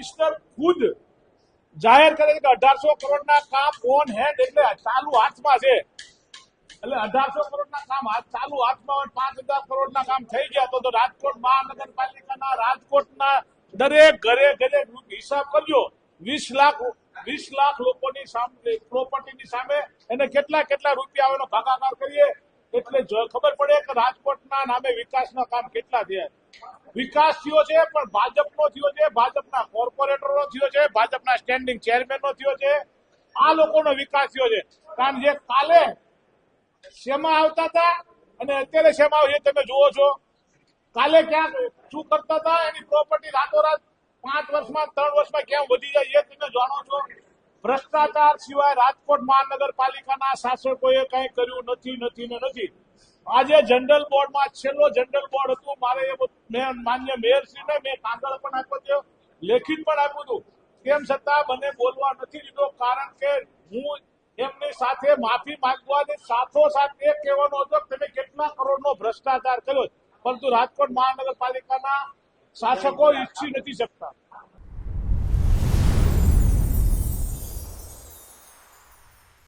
Commissioner ખુદ જાહેર કરે છે કે 1800 કરોડના કામ ઓન હેન્ડ એટલે ચાલુ હાથમાં છે, એટલે 1800 કરોડના કામ ચાલુ હાથમાં હોય, 5000 કરોડના કામ થઈ ગયા તો રાજકોટ મહાનગરપાલિકાના રાજકોટના દરેક ઘરે ઘરે હિસાબ કરજો, 20 લાખ લોકોની સામે પ્રોપર્ટીની સામે એને કેટલા રૂપિયા આવે એનો ભાગાકાર કરીએ એટલે ખબર પડે કે રાજકોટના નામે વિકાસના કામ કેટલા થયા. વિકાસ થયો છે પણ ભાજપનો થયો છે, ભાજપના કોર્પોરેટરનો થયો છે, ભાજપના સ્ટેન્ડિંગ ચેરમેનનો થયો છે, આ લોકોનો વિકાસ થયો છે. કારણ જે કાલે શેમાં આવતા હતા અને અત્યારે શેમાં આવે તમે જુઓ છો. કાલે ક્યાં શું કરતા હતા, એની પ્રોપર્ટી રાતોરાત 5 વર્ષમાં 3 વર્ષમાં ક્યાં વધી જાય એ તમે જાણો છો. ભ્રષ્ટાચાર સિવાય રાજકોટ મહાનગરપાલિકાના શાસકોએ કઈ કર્યું નથી. આજે જનરલ બોર્ડમાં છેલ્લો જનરલ બોર્ડ હતું, મારે માન્ય મેયરશ્રીને મેં કાગળ પણ આપ્યો છે, લેખિત પણ આપ્યું હતું, તેમ છતાં મને બોલવા નથી દીધો. કારણ કે હું એમની સાથે માફી માંગવાની સાથોસાથ એ કહેવાનો હતો કે તમે કેટલા કરોડનો ભ્રષ્ટાચાર કર્યો, પરંતુ રાજકોટ મહાનગરપાલિકાના શાસકો ઈચ્છી નથી શકતા.